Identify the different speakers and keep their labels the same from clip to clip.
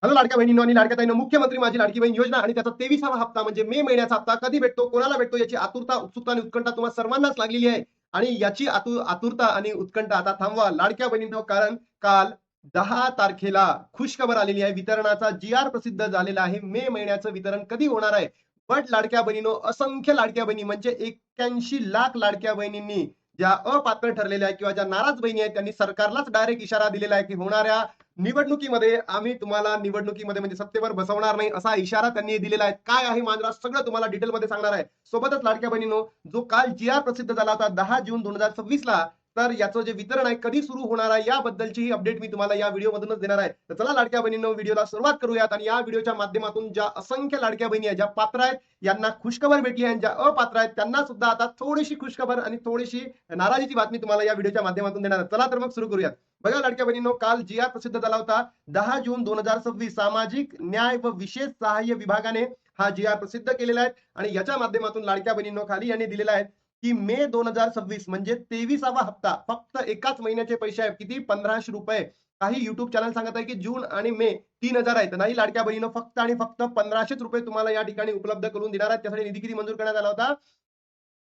Speaker 1: Hello लाडक्या बहिणींनो आणि लाडक्या ताईंनो, मुख्यमंत्री माझी लाडकी बहीण योजना आणि त्याचा 23वा हप्ता म्हणजे मे महिन्याचा हप्ता कधी भेटतो, कोणाला भेटतो याची आतुरता, उत्सुकता आणि उत्कंठा तुम्हाला सर्वांनाच लागलेली आहे. आणि याची आतुरता आणि उत्कंठा आता थांबवा लाडक्या बहिणींनो, कारण काल 10 तारखेला खुशखबर आलेली आहे. वितरणाचा जी प्रसिद्ध झालेला आहे. मे महिन्याचं वितरण कधी होणार आहे. बट लाडक्या बहिणींनो, असंख्य लाडक्या बहिणी म्हणजे 81 लाख लाडक्या बहिणींनी ज्या अपात्र ठरलेल्या आहेत किंवा ज्या नाराज बहिणी आहेत त्यांनी सरकारलाच डायरेक्ट इशारा दिलेला आहे की होणाऱ्या निवडणुकीमध्ये आम्ही तुम्हाला निवडणुकीमध्ये म्हणजे सत्तेवर बसवणार नाही असा इशारा त्यांनी दिलेला आहे. काय आहे मांजरा सगळं तुम्हाला डिटेलमध्ये सांगणार आहे. सोबतच लाडक्या बहिणींनो, जो काल प्रसिद्ध झाला होता 10 जून 2026 ला, तर याचं जे वितरण आहे कधी सुरू होणार आहे याबद्दलची ही अपडेट मी तुम्हाला या व्हिडिओमधूनच देणार आहे. तर चला लाडक्या बहिणींनो, व्हिडिओला सुरुवात करूयात आणि या व्हिडिओच्या माध्यमातून ज्या असंख्य लाडक्या बहिणी आहेत, ज्या पात्र आहेत यांना खुशखबर भेटली आहे, ज्या अपात्र आहेत त्यांना सुद्धा आता थोडीशी खुशखबर आणि थोडीशी नाराजीची बातमी तुम्हाला या व्हिडिओच्या माध्यमातून देणार आहे. चला तर मग सुरू करूयात. बघा लाडक्या बहिणींनो, काल प्रसिद्ध झाला होता 10 जून 2026. सामाजिक न्याय व विशेष सहाय्य विभागाने हा प्रसिद्ध केलेला आहे आणि याच्या माध्यमातून लाडक्या बहिणींनो खाली यांनी दिलेला आहे की मे 2026 म्हणजे 23वा हप्ता फक्त एकाच महिन्याचे पैसे आहेत. किती? 1500 रुपये. काही युट्यूब चॅनल सांगत आहे की जून आणि मे 3000 आहेत. नाही लाडक्या बहिणींनो, फक्त आणि फक्त 1500 रुपये तुम्हाला या ठिकाणी उपलब्ध करून देणार आहेत. त्यासाठी निधी किती मंजूर करण्यात आला होता?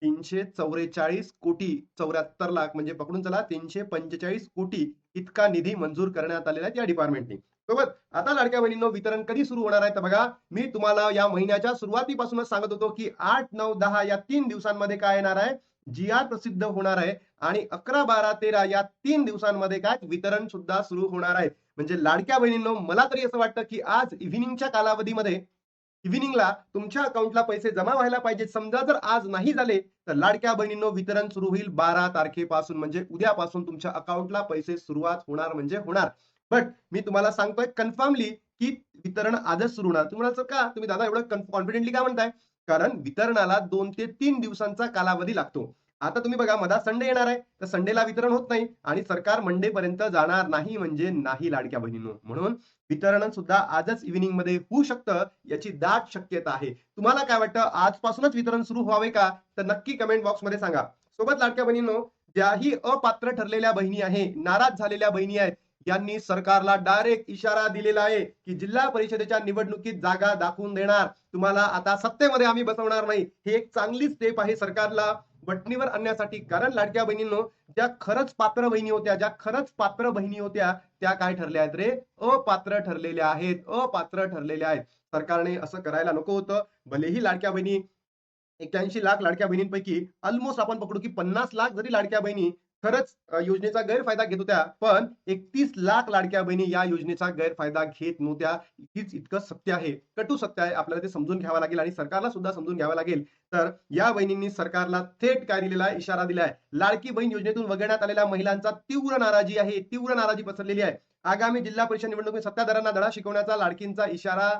Speaker 1: 344,74,00,00,000 म्हणजे पकडून चला 345 कोटी इतका निधी मंजूर करण्यात आलेला आहे या डिपार्टमेंटने. सोबत आता लाडक्या बहिणींनो, वितरण कधी सुरू होणार आहे तर बघा, मी तुम्हाला या महिन्याच्या सुरुवातीपासूनच सांगत होतो की 8, 9, 10 या 3 दिवसांमध्ये काय येणार आहे, प्रसिद्ध होणार आहे आणि 11, 12, 13 या 3 दिवसांमध्ये काय वितरण सुद्धा सुरू होणार आहे. म्हणजे लाडक्या बहिणींनो, मला तरी असं वाटतं की आज इव्हिनिंगच्या कालावधीमध्ये इव्हिनिंगला तुमच्या अकाउंटला पैसे जमा व्हायला पाहिजे. समजा जर आज नाही झाले तर लाडक्या बहिणींनो, वितरण सुरू होईल 12 तारखेपासून म्हणजे उद्यापासून तुमच्या अकाउंटला पैसे सुरुवात होणार म्हणजे होणार. बट मी तुम्हाला सांगतोय कन्फर्मली की वितरण आजच सुरू होणार. तुम्हाला का तुम्ही दादा एवढं कॉन्फिडेंटली का म्हणताय? कारण वितरणाला 2 ते 3 दिवसांचा कालावधी लागतो. आता तुम्ही बघा, मधात संडे येणार आहे तर संडेला वितरण होत नाही आणि सरकार मंडे पर्यंत जाणार नाही म्हणजे नाही लाडक्या बहिणींनो. म्हणून वितरण सुद्धा आजच इव्हिनिंग मध्ये होऊ शकतं याची दाट शक्यता आहे. तुम्हाला काय वाटतं, आजपासूनच वितरण सुरू व्हावे का? तर नक्की कमेंट बॉक्स मध्ये सांगा. सोबत लाडक्या बहिणींनो, ज्याही अपात्र ठरलेल्या बहिणी आहे, नाराज झालेल्या बहिणी आहेत, यांनी सरकारला डायरेक्ट इशारा दिलेला आहे की जिल्हा परिषदेच्या निवडणुकीत जागा दाखवून देणार, तुम्हाला आता सत्तेमध्ये आम्ही बसवणार नाही. ही एक चांगली स्टेप आहे सरकारला वटणीवर आणण्यासाठी. कारण लाडक्या बहिणींनो, ज्या खरंच पात्र बहिणी होत्या, ज्या खरंच पात्र बहिणी होत्या, त्या काय ठरल्या आहेत रे? अपात्र ठरलेल्या आहेत. अपात्र ठरलेल्या आहेत. सरकारने असं करायला नको होतं. भलेही लाडक्या बहिणी 81 लाख लाडक्या बहिणींपैकी ऑलमोस्ट आपण पकडू की 50 लाख जरी लाडक्या बहिणी खरंच योजनेचा गैरफायदा घेत होत्या, पण 31 लाख लाडक्या बहिणी या योजनेचा गैरफायदा घेत नव्हत्या. हीच इतकं सत्य आहे, कटू सत्य आहे. आपल्याला ते समजून घ्यावं लागेल आणि सरकारला सुद्धा समजून घ्यावं लागेल. तर या बहिणींनी सरकारला थेट काय दिलेला आहे? इशारा दिलाय. लाडकी बहीण योजनेतून वगळण्यात आलेल्या महिलांचा तीव्र नाराजी आहे, तीव्र नाराजी पसरलेली आहे. आगामी जिल्हा परिषद निवडणुकीत सत्ताधाऱ्यांना धडा शिकवण्याचा लाडकींचा इशारा.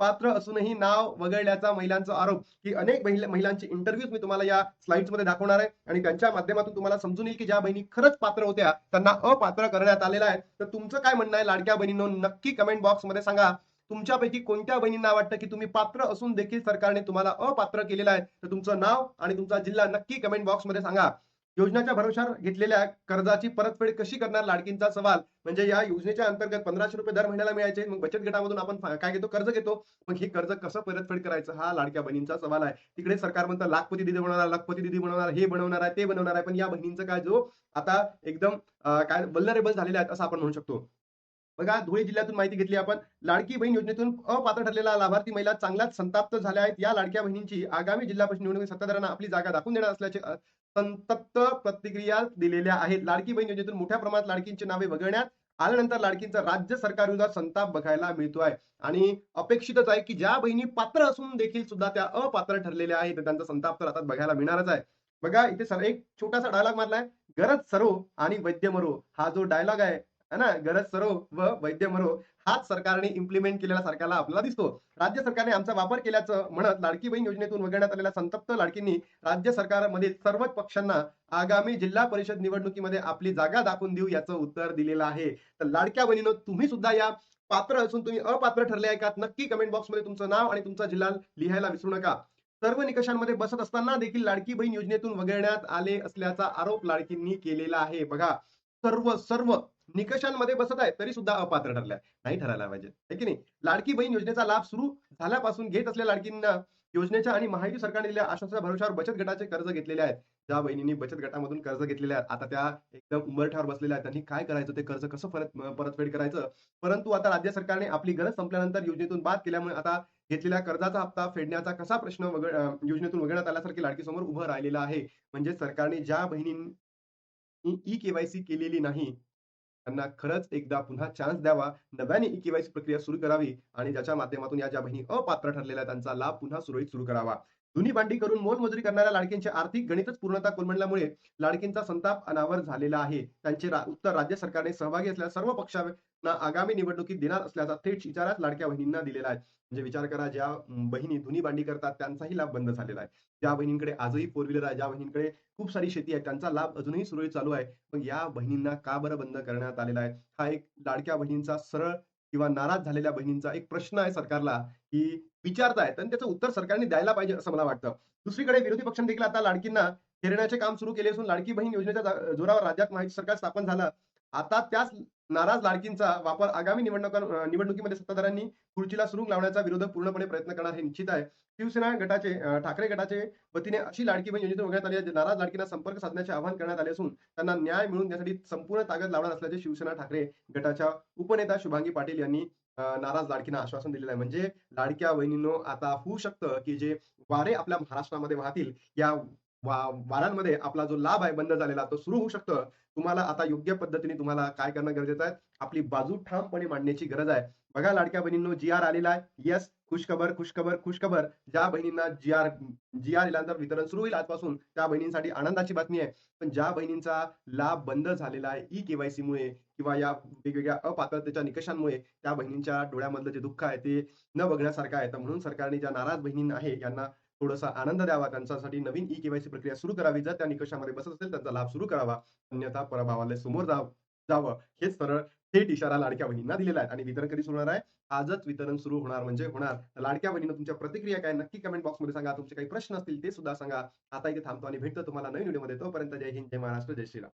Speaker 1: पात्र असूनही नाव वगळल्याचा महिलांचा आरोप. की अनेक महिलांचे इंटरव्ह्यूज मी तुम्हाला या स्लाइड्स मध्ये दाखवणार आहे आणि त्यांच्या माध्यमातून तुम्हाला समजून येईल की ज्या बहिणी खरंच पात्र होत्या त्यांना अपात्र करण्यात आलेला आहे. तर तुमचं काय म्हणणं आहे लाडक्या बहिणींनो, नक्की कमेंट बॉक्स मध्ये सांगा. तुमच्यापैकी कोणत्या बहिणींना वाटतं की तुम्ही पात्र असून देखील सरकारने तुम्हाला अपात्र केलेलं आहे? तर तुमचं नाव आणि तुमचा जिल्हा नक्की कमेंट बॉक्स मध्ये सांगा. योजनेच्या भरोशावर घेतलेल्या कर्जाची परतफेड कशी करणार? लाडकींचा सवाल. म्हणजे या योजनेच्या अंतर्गत 1500 रुपये दर महिन्याला मिळायचे. मग बचत गटामधून आपण काय घेतो? कर्ज घेतो. मग हे कर्ज कसं परतफेड करायचं? हा लाडक्या बहिणींचा सवाल आहे. तिकडे सरकार म्हणतं लाखपती दीदी बनवणार, लखपती दीदी बनवणार, हे बनवणार आहे, ते बनवणार आहे. पण या बहिणींचं काय, जो आता एकदम काय वल्नरेबल झालेले आहेत असं आपण म्हणू शकतो. बघा, धुळे जिल्ह्यातून माहिती घेतली आपण. लाडकी बहीण योजनेतून अपात्र ठरलेला लाभार्थी महिला चांगल्याच संताप्त झाल्या आहेत. या लाडक्या बहिणींची आगामी जिल्हा परिषद निवडणुकीत सत्ताधाऱ्यांना आपली जागा दाखवून देणार असल्याचे संतप्त प्रतिक्रिया दिलेल्या आहेत. लाडकी बहीण योजनेतून मोठ्या प्रमाणात लाडकींची नावे वगळण्यात आल्यानंतर लाडकींचा राज्य सरकारविरोधात संताप बघायला मिळतोय आणि अपेक्षितच आहे की ज्या बहिणी पात्र असून देखील सुद्धा त्या अपात्र ठरलेल्या आहेत, त्यांचा संताप तर आता बघायला मिळणारच आहे. बघा, इथे सर एक छोटासा डायलॉग मारलाय, गरज सरो आणि वैद्य मरो. हा जो डायलॉग आहे ना, गरज सरो व वैद्य मरो, हाच सरकारने इम्प्लिमेंट केलेला सरकारला आपल्याला दिसतो. राज्य सरकारने आमचा वापर केल्याचं म्हणत लाडकी बहीण योजनेतून वगळण्यात आलेल्या संतप्त लाडकींनी राज्य सरकारमधील सर्वच पक्षांना आगामी जिल्हा परिषद निवडणुकीमध्ये आपली जागा दाखवून देऊ याचं उत्तर दिलेलं आहे. तर लाडक्या बहिणींनो, तुम्ही सुद्धा या पात्र असून तुम्ही अपात्र ठरले आहे का? नक्की कमेंट बॉक्समध्ये तुमचं नाव आणि तुमचा जिल्हा लिहायला विसरू नका. सर्व निकषांमध्ये बसत असताना देखील लाडकी बहीण योजनेतून वगळण्यात आले असल्याचा आरोप लाडकींनी केलेला आहे. बघा, सर्व सर्व निकषांमध्ये बसत आहेत तरी सुद्धा अपात्र ठरल्या. नाही ठरायला पाहिजे, है की नाही? लाडकी बहीण योजनेचा लाभ सुरू झाल्यापासून घेत असलेल्या लाडकींना योजनेच्या आणि महायुती सरकारने दिलेल्या आश्वासनाच्या भरवशावर बचत गटाचे कर्ज घेतलेले आहेत. ज्या बहिणींनी बचत गटामधून कर्ज घेतलेले आहेत, आता त्या एकदम उंबरठ्यावर बसलेल्या आहेत. त्यांनी काय करायचं? ते कर्ज कसं परतफेड करायचं? परंतु आता राज्य सरकारने आपली गरज संपल्यानंतर योजनेतून बाद केल्यामुळे आता घेतलेल्या कर्जाचा हप्ता फेडण्याचा कसा प्रश्न योजनेतून वगळण्यात आल्यासारखी लाडकीसमोर उभं राहिलेलं आहे. म्हणजे सरकारने ज्या बहिणींनी ई-के-वाय-सी केलेली नाही, त्यांना खरंच एकदा पुन्हा चान्स द्यावा. नव्याने ई-के-वाय-सी प्रक्रिया सुरू करावी आणि ज्याच्या माध्यमातून या ज्या बहिणी अपात्र ठरलेल्या आहेत, त्यांचा लाभ पुन्हा सुरळीत सुरू करावा. धुनी-भांडी करून मोलमजुरी करणाऱ्या लाडकींचे आर्थिक गणितच पूर्णतः कोलमडल्यामुळे लाडकींचा संताप अनावर झालेला आहे. त्यांचे उत्तर राज्य सरकारने सहभागी असलेल्या सर्व पक्षांना आगामी निवडणुकीत देणार असल्याचा थेट इशाराच लाडक्या बहिणींना दिलेला आहे. म्हणजे विचार करा, ज्या बहिणी धुनी-भांडी करतात त्यांचाही लाभ बंद झालेला आहे. ज्या बहिणींकडे आजही फोर व्हीलर आहे, ज्या बहिणींकडे खूप सारी शेती आहे, त्यांचा लाभ अजूनही सुरळीत चालू आहे. मग या बहिणींना का बरं बंद करण्यात आलेला आहे? हा एक लाडक्या बहिणींचा सरळ किंवा नाराज झालेल्या बहिणींचा एक प्रश्न आहे सरकारला, की विचारतायत आणि त्याचं उत्तर सरकारने द्यायला पाहिजे असं मला वाटतं. दुसरीकडे विरोधी पक्षांनी देखील आता लाडकींना हेरण्याचे काम सुरू केले असून लाडकी बहीण योजनेच्या जोरावर राज्यात महायुती सरकार स्थापन झालं. आता त्याच नाराज लाडकींचा वापर आगामी निवडणुकीमध्ये सत्ताधाऱ्यांनी खुर्चीला सुरुंग लावण्याचा विरोधक पूर्णपणे प्रयत्न करणार हे निश्चित आहे. शिवसेना गटाचे ठाकरे गटाचे वतीने अशी लाडकी बहीण योजनेतून वगळण्यात आली आहे. नाराज लाडकींना संपर्क साधण्याचे आवाहन करण्यात आले असून त्यांना न्याय मिळवून देण्यासाठी संपूर्ण ताकद लावणार असल्याचे शिवसेना ठाकरे गटाच्या उपनेता शुभांगी पाटील यांनी नाराज लाडकींना आश्वासन दिलेलं आहे. म्हणजे लाडक्या बहिणींनो, आता होऊ शकतं, की जे वारे आपल्या महाराष्ट्रामध्ये वाहतील, या वारांमध्ये आपला जो लाभ आहे बंद झालेला तो सुरू होऊ शकतं. तुम्हाला आता योग्य पद्धतीने तुम्हाला काय करणं गरजेचं आहे? आपली बाजू ठामपणे मांडण्याची गरज आहे. बघा लाडक्या बहिणींनो, जी-आर आलेला आहे. येस, खुशखबर, खुशखबर, खुशखबर. ज्या बहिणींना जी-आर आल्यानंतर वितरण सुरू होईल आजपासून, त्या बहिणींसाठी आनंदाची बातमी आहे. पण ज्या बहिणींचा लाभ बंद झालेला आहे ई-के-वाय-सीमुळे किंवा या वेगवेगळ्या अपात्रतेच्या निकषांमुळे, त्या बहिणींच्या डोळ्यामधलं जे दुःख आहे ते न बघण्यासारखं आहे. तर म्हणून सरकारने ज्या नाराज बहिणी आहे यांना थोडासा आनंद द्यावा. त्यांच्यासाठी नवीन ई-के-वाय-सी प्रक्रिया सुरू करावी. जर त्या निकषामध्ये बसत असेल त्यांचा लाभ सुरू करावा. अन्यथा पराभवाला समोर जावं. हेच सरळ थेट इशारा लाडक्या बहिणींना दिलेला आहे. आणि वितरण कधी सुरू होणार आहे? आजच वितरण सुरू होणार म्हणजे होणार. तर लाडक्या बहिणींनो, तुमच्या प्रतिक्रिया काय नक्की कमेंट बॉक्समध्ये सांगा. तुमचे काही प्रश्न असतील ते सुद्धा सांगा. आता इथे थांबतो आणि भेटतो तुम्हाला नवीन व्हिडिओमध्ये. तोपर्यंत जय हिंद, जय महाराष्ट्र, जय श्रीराम.